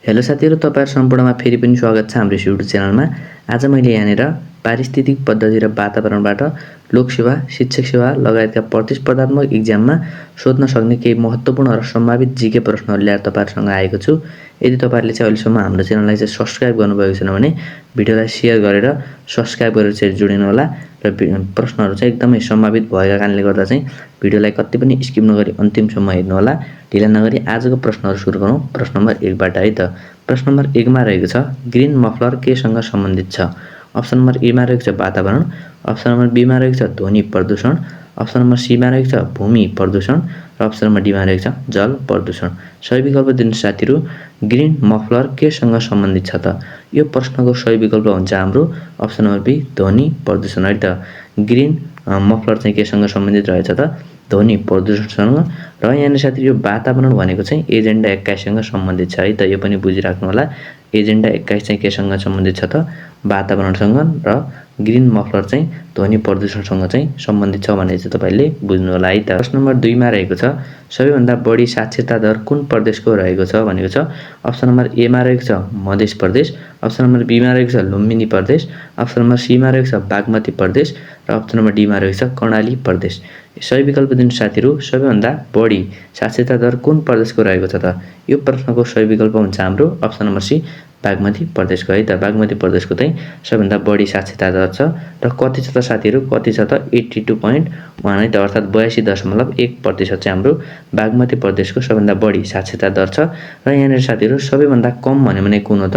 Hello साथीहरु, तपाईहरु सम्पूर्णमा फेरि पनि स्वागत छ हाम्रो युट्युब च्यानलमा। आज मैले यहाँनिर पारिस्थितिक पद्धति र वातावरणबाट लोकसेवा, शिक्षक सेवा लगायतका प्रतिस्पर्धात्मक एक्जाममा सोध्न सक्ने केही महत्त्वपूर्ण र सम्भावित जीके प्रश्नहरु ल्याएर तपाईहरुसँग आएको छु। यदि तपाईहरुले चाहिँ अहिलेसम्म हाम्रो च्यानललाई चाहिँ सब्स्क्राइब गर्नुभएको छैन भने भिडियोलाई शेयर गरेर सब्स्क्राइब गरेर चाहिँ जोडिनु होला र प्रश्नहरु चाहिँ एकदमै सम्भावित भएका कारणले गर्दा चाहिँ भिडियोलाई कति पनि स्किप नगरी अन्तिमसम्म हेर्नु होला। ढिला नगरी आजको प्रश्नहरु सुरु गरौँ। प्रश्न नम्बर 1 बाट है त। प्रश्न नम्बर 1 मा रहेको छ ग्रीन मफलर केसँग सम्बन्धित छ? अप्सन नम्बर ए मा रहेको छ वातावरण, अप्सन नम्बर बी मा रहेको छ ध्वनि प्रदूषण, अप्सन नम्बर सी मा रहेको छ भूमि प्रदूषण र अप्सन नम्बर डी मा रहेको छ जल प्रदूषण। सही विकल्प दिनु साथीहरु। ग्रीन मफलर केसँग सम्बन्धित छ त? यो प्रश्नको सही विकल्प हुन्छ हाम्रो अप्सन नम्बर बी ध्वनि प्रदूषण है त। ग्रीन मफलर चाहिँ केसँग सम्बन्धित रहेछ त? ध्वनि प्रदूषणसँग। र यहाँनिर साथीहरु यो वातावरण भनेको चाहिँ एजेन्डा 21 सँग सम्बन्धित छ है त। यो पनि बुझिराख्नु होला। एजेन्डा 21 चाहिँ केसँग सम्बन्धित छ त? वातावरणसँग। र ग्रीन मफलर चाहिँ ध्वनि प्रदूषणसँग चाहिँ सम्बन्धित छ भन्ने चाहिँ तपाईले बुझ्नु होला है त। प्रश्न नम्बर 2 मा रहेको छ सबैभन्दा बढी साक्षरता दर कुन प्रदेशको रहेको छ भनेको छ? अप्सन नम्बर ए मा रहेको छ Madhya Pradesh, option number be मा रहेको छ लुम्बिनी प्रदेश, अप्सन नम्बर सी मा रहेको छ बागमती प्रदेश र अप्सन नम्बर डी मा रहेको छ कर्णाली प्रदेश। सही विकल्प दिनु साथीहरु। सबैभन्दा बढी साक्षरता दर कुन प्रदेशको रहेको छ त? यो प्रश्नको सही विकल्प हुन्छ हाम्रो अप्सन नम्बर सी बागमती प्रदेशको है त। बागमती प्रदेशको चाहिँ सबैभन्दा बढी साक्षरता दर छ। र कति छ त साथीहरु? कति छ त 82.1 है त, अर्थात 82.1% चाहिँ हाम्रो बागमती प्रदेशको सबैभन्दा बढी साक्षरता दर छ। र यहाँनिर साथीहरु सबैभन्दा कम भन्यो भने कुन हो त?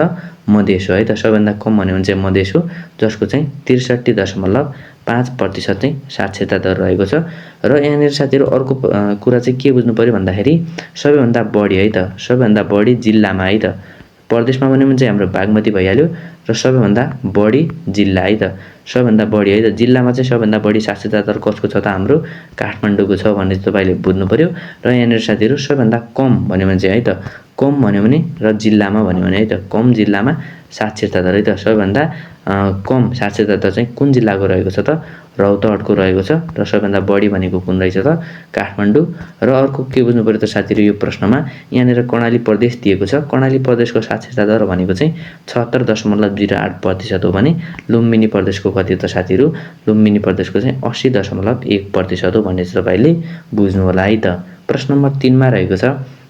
मधेस हो है त। सबैभन्दा कम भन्यो भने चाहिँ मधेस हो, जसको चाहिँ 63.5% चाहिँ साक्षरता दर रहेको छ। र यहाँनिर साथीहरु अर्को कुरा चाहिँ के बुझ्नु पर्यो भन्दाखेरि सबैभन्दा बढी है त, सबैभन्दा बढी जिल्लामा है त। प्रदेशमा भन्यो भने चाहिँ हाम्रो बागमती भइहाल्यो र सबैभन्दा बढी जिल्ला है त। सबैभन्दा बढी है त जिल्लामा चाहिँ सबैभन्दा बढी साक्षरता दर कसको छ त? हाम्रो काठमाडौँको छ भन्ने चाहिँ तपाईले बुझ्नु पर्यो। र यहाँनिर साथीहरु सबैभन्दा कम भन्यो भने चाहिँ है त, कम भन्यो भने र जिल्लामा भन्यो भने है त, कम जिल्लामा साक्षरता दर है त। सबैभन्दा कम साक्षरता दर चाहिँ कुन जिल्लाको रहेको छ त? रौतहटको रहेको छ। र सबैभन्दा बढी भनेको कुन रहेछ त? काठमाडौँ। र अर्को के बुझ्नु पर्यो त साथीहरु यो प्रश्नमा? यहाँनिर कर्णाली प्रदेश दिएको छ। कर्णाली प्रदेशको साक्षरता दर भनेको चाहिँ 76.08% हो भने लुम्बिनी प्रदेशको कति हो त साथीहरु? लुम्बिनी प्रदेशको चाहिँ 80.1% हो भन्ने चाहिँ तपाईले बुझ्नु होला है त। प्रश्न नम्बर 3 मा रहेको छ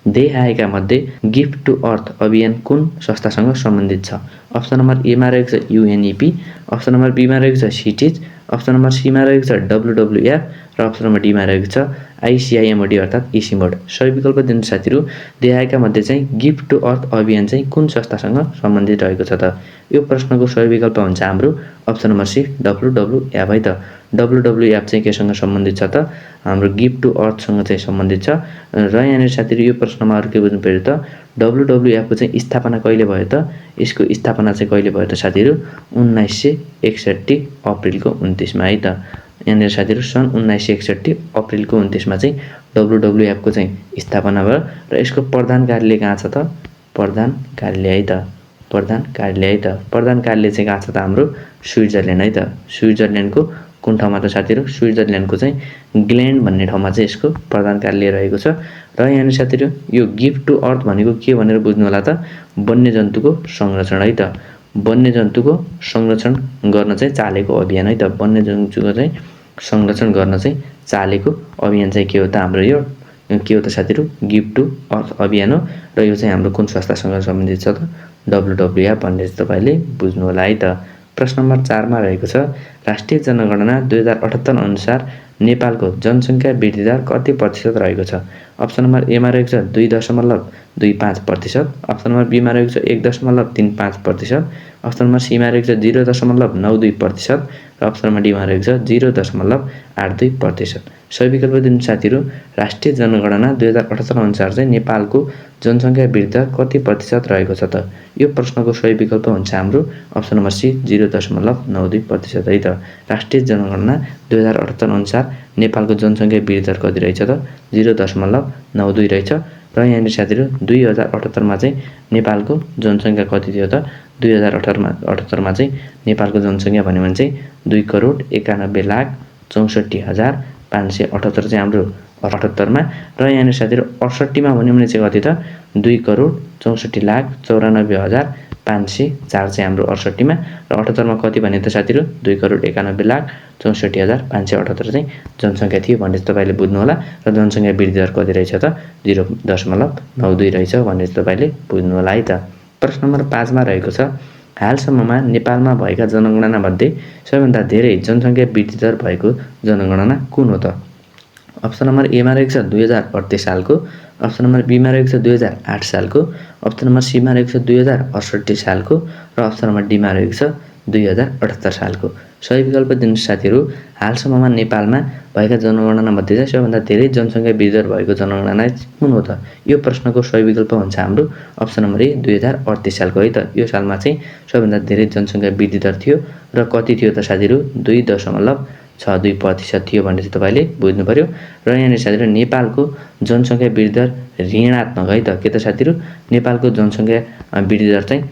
देश आएका मध्ये गिफ्ट टु अर्थ अभियान कुन संस्थासँग सम्बन्धित छ? अप्सन नम्बर ए मा रहेको छ युएनईपी, अप्सन नम्बर बी मा रहेको छ सिटिज, अप्सन नम्बर सी मा रहेको छ डब्ल्युडब्ल्युएफ र अप्सन नम्बर डी मा रहेको छ आइसिआइएमओडी अर्थात इसिमोड। सही विकल्प दिनु साथीहरु। देखाएका मध्ये चाहिँ गिफ्ट टु अर्थ अभियान चाहिँ कुन संस्थासँग सम्बन्धित रहेको छ त? यो प्रश्नको सही विकल्प हुन्छ हाम्रो अप्सन नम्बर सी डब्ल्युडब्ल्युएफ है त। डब्ल्युडब्ल्युएफ चाहिँ केसँग सम्बन्धित छ त? हाम्रो गिफ्ट टु अर्थसँग चाहिँ सम्बन्धित छ। र यहाँनिर साथीहरु यो प्रश्नमा अरु के बुझ्नु पर्यो त? डब्ल्युडब्ल्युएफ को चाहिँ स्थापना कहिले भयो त? यसको स्थापना चाहिँ कहिले भयो त साथीहरु? 1961 अप्रिलको 29 मा है त। यहाँनिर साथीहरु सन् 1961 अप्रिलको 29 मा चाहिँ डब्ल्युडब्ल्युएफ को चाहिँ स्थापना भयो। र यसको प्रधान कार्यालय कहाँ छ त? प्रधान कार्यालय है त। प्रधान कार्यालय है त। प्रधान कार्यालय चाहिँ कहाँ छ त? हाम्रो स्विट्जरल्यान्ड है त। स्विट्जरल्यान्डको कुन ठाउँमा त साथीहरु? स्विट्जरल्यान्डको चाहिँ ग्लेन्ड भन्ने ठाउँमा चाहिँ यसको प्रधान कार्यालय रहेको छ। र यहाँनिर साथीहरु यो गिफ्ट टु अर्थ भनेको के भनेर बुझ्नु होला त? वन्यजन्तुको संरक्षण है त। वन्यजन्तुको संरक्षण गर्न चाहिँ चालेको अभियान है त। वन्यजन्तुको चाहिँ संरक्षण गर्न चाहिँ चालेको अभियान चाहिँ के हो त? हाम्रो यो के हो त साथीहरु? गिफ्ट टु अर्थ अभियान हो। र यो चाहिँ हाम्रो कुन संस्थासँग सम्बन्धित छ त? डब्ल्युडब्ल्युएफ भन्ने चाहिँ तपाईले बुझ्नु होला है त। प्रश्न नम्बर 4 मा रहेको छ राष्ट्रिय जनगणना 2078 अनुसार नेपालको जनसंख्या वृद्धि दर कति प्रतिशत रहेको छ? अप्सन नम्बर ए मा रहेको छ 2.25%, अप्सन नम्बर बी मा रहेको छ 1.35%, अप्सन नम्बर सी मा रहेको छ 0.92% र अप्सन नम्बर डी मा रहेको छ 0.82%। सही विकल्प दिनु साथीहरु। राष्ट्रिय जनगणना 2078 अनुसार चाहिँ नेपालको जनसंख्या वृद्धि दर कति प्रतिशत रहेको छ त? यो प्रश्नको सही विकल्प हुन्छ हाम्रो अप्सन नम्बर सी 0.92% है त। राष्ट्रिय जनगणना 2078 अनुसार नेपालको जनसंख्या वृद्धि दर कति रहेछ त? 0.92 रहेछ। र यहाँनिर साथीहरु 2078 मा चाहिँ नेपालको जनसंख्या कति थियो त? 2078 मा चाहिँ नेपालको जनसंख्या भन्यो भने चाहिँ 2,91,64,578 चाहिँ हाम्रो 78 मा। र यहाँनिर साथीहरु 68 मा भन्यो भने चाहिँ कति त? 2,92,00,000 64,94,504 चाहिँ हाम्रो 68 मा र 78 मा कति भने त साथीहरु 2,91,64,578 चाहिँ जनसंख्या थियो भन्ने तपाईले बुझ्नु होला र जनसंख्या वृद्धि दर कति रहेछ त 0.92 रहेछ भन्ने तपाईले बुझ्नु होला है त। प्रश्न नम्बर 5 मा रहेको छ हालसम्ममा नेपालमा भएका जनगणना मध्ये सबैभन्दा धेरै जनसंख्या वृद्धि दर भएको जनगणना कुन हो त? अप्सन नम्बर ए मा रहेको छ 2038 सालको, अप्सन नम्बर बी मा रहेको छ 2008 सालको, अप्सन नम्बर सी मा रहेको छ 2068 सालको र अप्सन नम्बर डी मा रहेको छ 2078 सालको। सही विकल्प दिनु साथीहरु। हालसम्ममा नेपालमा भएका जनगणना मध्ये चाहिँ सबैभन्दा धेरै जनसंख्या वृद्धि दर भएको जनगणना कुन हो त? यो प्रश्नको सही विकल्प हुन्छ हाम्रो अप्सन नम्बर ए 2038 सालको है त। यो सालमा चाहिँ सबैभन्दा धेरै जनसंख्या वृद्धि दर थियो र कति थियो त साथीहरु 2.62% थियो भन्ने चाहिँ तपाईले बुझ्नु पर्यो। र यहाँ साथीहरु नेपालको जनसंख्या वृद्धि दर ऋणात्मक है त। के त साथीहरु नेपालको जनसंख्या वृद्धि दर चाहिँ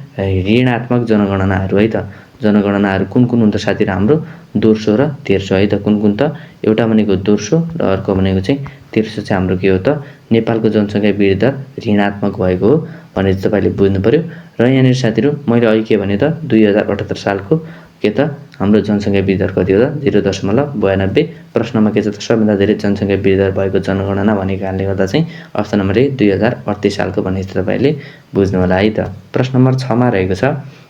ऋणात्मक जनगणनाहरु है त। जनगणनाहरु कुन कुन हुन् त साथीहरु हाम्रो दोस्रो र तेस्रो है त। कुन कुन त? एउटा भनेको दोस्रो र अर्को भनेको चाहिँ तेस्रो चाहिँ हाम्रो के हो त? नेपालको जनसंख्या वृद्धि दर ऋणात्मक भएको हो भने चाहिँ तपाईले बुझ्नु पर्यो। र यहाँ साथीहरु मैले अघि के भने त 2078 सालको के त हाम्रो जनसंख्या वृद्धि दर कति हो त 0.92। प्रश्नमा के छ त सबैभन्दा धेरै जनसंख्या वृद्धि दर भएको जनगणना भनेको कारणले गर्दा चाहिँ अप्सन नम्बर ए 2038 सालको भन्ने तपाईले बुझ्नु होला है त। प्रश्न नम्बर 6 मा रहेको छ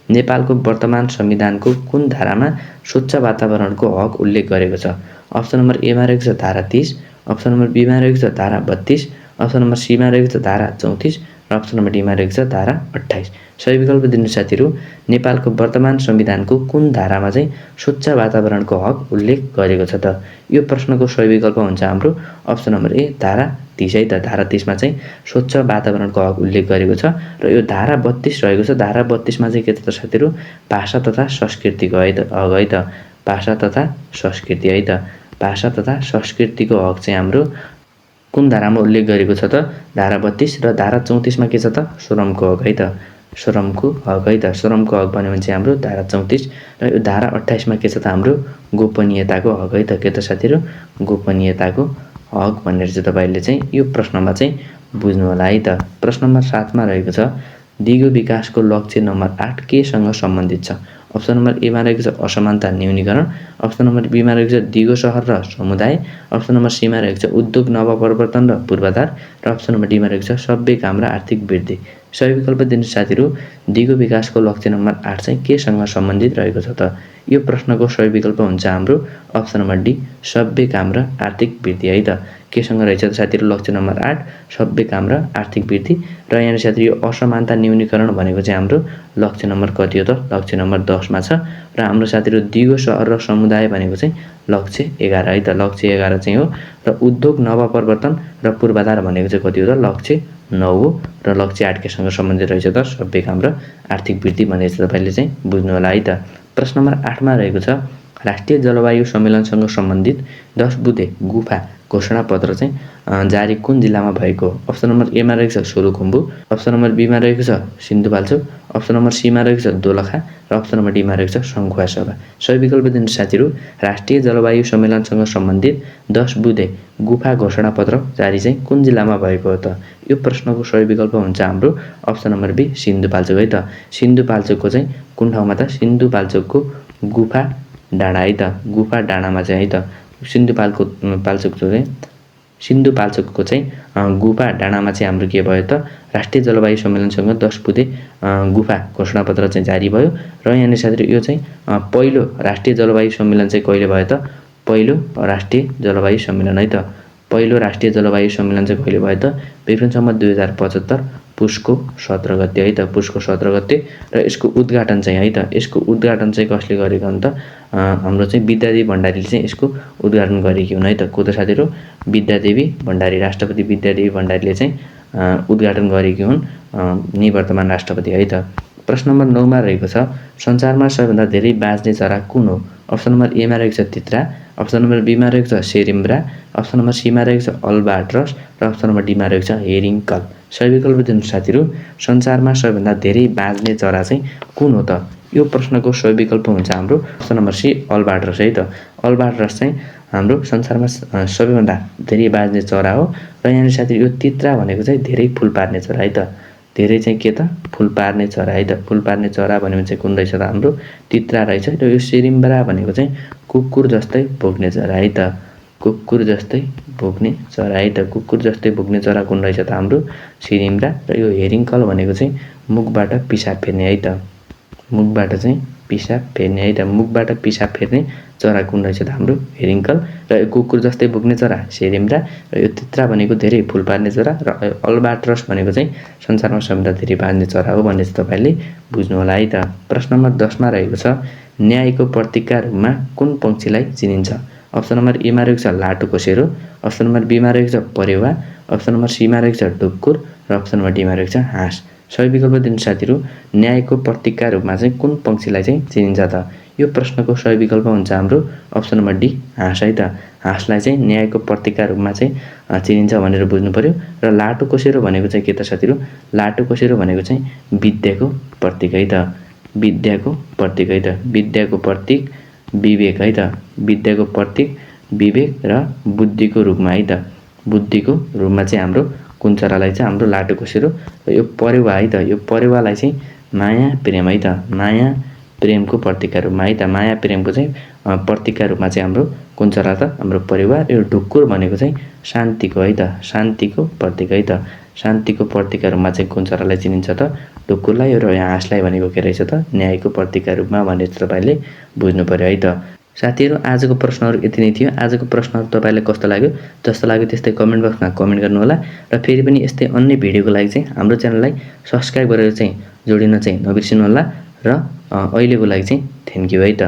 नेपालको वर्तमान संविधानको कुन धारामा स्वच्छ वातावरणको हक उल्लेख गरेको छ? अप्सन नम्बर ए मा रहेको छ धारा 30, अप्सन नम्बर बी मा रहेको छ धारा 32, अप्सन नम्बर सी मा रहेको छ धारा 34 र अप्सन नम्बर डी मा रहेको छ धारा 28। सही विकल्प दिनु साथीहरु। नेपालको वर्तमान संविधानको कुन धारामा चाहिँ स्वच्छ वातावरणको हक उल्लेख गरेको छ त? यो प्रश्नको सही विकल्प हुन्छ हाम्रो अप्सन नम्बर ए धारा 30 है त। धारा 30 मा चाहिँ स्वच्छ वातावरणको हक उल्लेख गरेको छ र यो धारा 32 रहेको छ। धारा 32 मा चाहिँ के त साथीहरु भाषा तथा संस्कृतिको है त हक है त। भाषा तथा संस्कृति है त। भाषा तथा संस्कृतिको हक चाहिँ हाम्रो कुन धारामा उल्लेख गरेको छ त? धारा 32 र धारा 34 मा के छ त? श्रमको हक है त। श्रमको हक है त। श्रमको हक भन्यो भने चाहिँ हाम्रो धारा 34 र यो धारा 28 मा के छ त? हाम्रो गोपनीयताको हक है त। के त साथीहरु गोपनीयताको हक भनेर चाहिँ तपाईले चाहिँ यो प्रश्नमा चाहिँ बुझ्नु होला है त। प्रश्न नम्बर 7 मा रहेको छ दिगो विकासको लक्ष्य नम्बर 8 केसँग सम्बन्धित छ? अप्सन नम्बर ए मा रहेको छ असमानता न्यूनीकरण, अप्सन नम्बर बी मा रहेको छ दिगो शहर र समुदाय, अप्सन नम्बर सी मा रहेको छ उद्योग नवप्रवर्तन र पूर्वाधार र अप्सन नम्बर डी मा रहेको छ सभ्य काम र आर्थिक वृद्धि। सही विकल्प दिनु साथीहरु। दिगो विकासको लक्ष्य नम्बर 8 चाहिँ केसँग सम्बन्धित रहेको छ त? यो प्रश्नको सही विकल्प हुन्छ हाम्रो अप्सन नम्बर डी सभ्य काम र आर्थिक वृद्धि है त। केसँग रहेछ त साथीहरु लक्ष्य नम्बर 8 सभ्य काम र आर्थिक वृद्धि। र यहाँ साथीहरु यो असमानता न्यूनीकरण भनेको चाहिँ हाम्रो लक्ष्य नम्बर कति हो त? लक्ष्य नम्बर 10 मा छ। र हाम्रो साथीहरु दिगो शहर र समुदाय भनेको चाहिँ लक्ष्य 11 है त। लक्ष्य 11 चाहिँ हो र उद्योग नवप्रवर्तन र पूर्वाधार भनेको चाहिँ कति हो त? लक्ष्य 9 हो र लक्ष्य 8 केसँग सम्बन्धित रहेछ त? सभ्य काम र आर्थिक वृद्धि भनेर तपाईले चाहिँ बुझ्नु होला है त। प्रश्न नम्बर 8 मा रहेको छ राष्ट्रिय जलवायु सम्मेलनसँग सम्बन्धित 10 बुँदे गुफा घोषणा पत्र चाहिँ जारी कुन जिल्लामा भएको? अप्सन नम्बर ए मा रहेको छ सोलुखुम्बु, अप्सन नम्बर बी मा रहेको छ सिन्धुपाल्चोक, अप्सन नम्बर सी मा रहेको छ दोलखा र अप्सन नम्बर डी मा रहेको छ सङ्खुवासभा। सही विकल्प दिनु साथीहरु। राष्ट्रिय जलवायु सम्मेलनसँग सम्बन्धित 10 बुँदे गुफा घोषणा पत्र जारी चाहिँ कुन जिल्लामा भएको हो त? यो प्रश्नको सही विकल्प हुन्छ हाम्रो अप्सन नम्बर बी सिन्धुपाल्चोक है त। सिन्धुपाल्चोकको चाहिँ कुन ठाउँमा त? सिन्धुपाल्चोकको गुफा डाँडा है त। गुफा डाँडामा चाहिँ है त। सिन्धुपाल्चोकको चाहिँ गुफा डाँडामा चाहिँ हाम्रो के भयो त? राष्ट्रिय जलवायु सम्मेलनसँग 10 बुँदे गुफा घोषणा पत्र चाहिँ जारी भयो। र यहाँ साथीहरु यो चाहिँ पहिलो राष्ट्रिय जलवायु सम्मेलन चाहिँ कहिले भयो त? पहिलो राष्ट्रिय जलवायु सम्मेलन है त। पहिलो राष्ट्रिय जलवायु सम्मेलन चाहिँ कहिले भयो त? विक्रम सम्वत 2075 पुसको 17 गते है त। पुसको 17 गते र यसको उद्घाटन चाहिँ है त। यसको उद्घाटन चाहिँ कसले गरेको हो त? हाम्रो चाहिँ विद्यादेवी भण्डारीले चाहिँ यसको उद्घाटन गरेकी हुन् है त। को त साथीहरु? विद्यादेवी भण्डारी। राष्ट्रपति विद्यादेवी भण्डारीले चाहिँ उद्घाटन गरेकी हुन् निवर्तमान राष्ट्रपति है त। प्रश्न नम्बर 9 मा रहेको छ संसारमा सबैभन्दा धेरै बाँच्ने चरा कुन हो? अप्सन नम्बर ए मा रहेको छ तित्रा, अप्सन नम्बर बी मा रहेको छ सेरिम्ब्रा, अप्सन नम्बर सी मा रहेको छ अल्बाट्रस र अप्सन नम्बर डी मा रहेको छ हेरिङकल। सही विकल्प दिनु साथीहरु। संसारमा सबैभन्दा धेरै बाँच्ने चरा चाहिँ कुन हो त? यो प्रश्नको सही विकल्प हुन्छ हाम्रो अप्सन नम्बर सी अल्बाट्रस है त। अल्बाट्रस चाहिँ हाम्रो संसारमा सबैभन्दा धेरै बाँच्ने चरा हो। र यहाँ साथीहरु यो तित्रा भनेको चाहिँ धेरै फूल पार्ने चरा है त। धेरै चाहिँ के त फुल पार्ने चरा है त। फुल पार्ने चरा भनेको चाहिँ कुन रहेछ त हाम्रो तित्रा रहेछ। र यो सिरिम्ब्रा भनेको चाहिँ कुकुर जस्तै भोक्ने चरा है त। कुकुर जस्तै भोक्ने चरा है त। कुकुर जस्तै भोक्ने चरा कुन रहेछ त हाम्रो सिरिम्ब्रा। र यो हेरिङ्कल भनेको चाहिँ मुखबाट पिसाब फेर्ने है त। मुखबाट चाहिँ पिसाब फेर्ने है त। मुखबाट पिसाब फेर्ने चरा कुन रहेछ त हाम्रो हेरिङ्कल। र यो कुकुर जस्तै भोक्ने चरा सिरिम्ब्रा। र यो तित्रा भनेको धेरै फुल पार्ने चरा। र अल्बाट्रस भनेको चाहिँ संसारमा सबैभन्दा धेरै पार्ने चरा हो भन्ने चाहिँ तपाईँले बुझ्नु होला है त। प्रश्न नम्बर 10 मा रहेको छ न्यायको प्रतीकका रूपमा कुन पक्षीलाई चिनिन्छ। अप्सन नम्बर ए मा रहेको छ लाटोकोसेरो, अप्सन नम्बर बी मा रहेको छ परेवा, अप्सन नम्बर सी मा रहेको छ ढुक्कुर र अप्सन नम्बर डी मा रहेको छ हाँस। सही विकल्प दिनु साथीहरू। न्यायको प्रतीकका रूपमा चाहिँ कुन पक्षीलाई चाहिँ चिनिन्छ त। यो प्रश्नको सही विकल्प हुन्छ हाम्रो अप्सन नम्बर डी हाँस है त। हाँसलाई चाहिँ न्यायको प्रतीकका रूपमा चाहिँ चिनिन्छ भनेर बुझ्नु पर्यो। र लाटोकोसेरो भनेको चाहिँ के त साथीहरू, लाटोकोसेरो भनेको चाहिँ विद्याको प्रतीक है त। विद्याको प्रतीक है त। विद्याको प्रतीक विवेक है त। विद्याको प्रतीक विवेक र बुद्धिको रूपमा है त। बुद्धिको रूपमा चाहिँ हाम्रो कुन चरालाई चाहिँ हाम्रो लाटोकोसेरो। र यो परेवा है त। यो परेवालाई चाहिँ माया प्रेम है त। माया प्रेमको प्रतीकका रूपमा है त। माया प्रेमको चाहिँ प्रतीकका रूपमा चाहिँ हाम्रो कुन चरा त हाम्रो परेवा। यो ढुक्कुर भनेको चाहिँ शान्तिको है त। शान्तिको प्रतीक है त। शान्तिको प्रतीकका रूपमा चाहिँ कुन चरालाई चिनिन्छ त ढुक्कुरलाई। र हाँसलाई भनेको के रहेछ त न्यायको प्रतीकका रूपमा भनेर तपाईँले बुझ्नु पर्यो है त। साथीहरू आजको प्रश्नहरू यति नै थियो। आजको प्रश्नहरू तपाईँलाई कस्तो लाग्यो, जस्तो लाग्यो त्यस्तै कमेन्ट बक्समा कमेन्ट गर्नुहोला। र फेरि पनि यस्तै अन्य भिडियोको लागि चाहिँ हाम्रो च्यानललाई सब्सक्राइब गरेर चाहिँ जोडिन चाहिँ नबिर्सिनु होला। र अहिलेको लागि चाहिँ थ्याङ्क यू है त।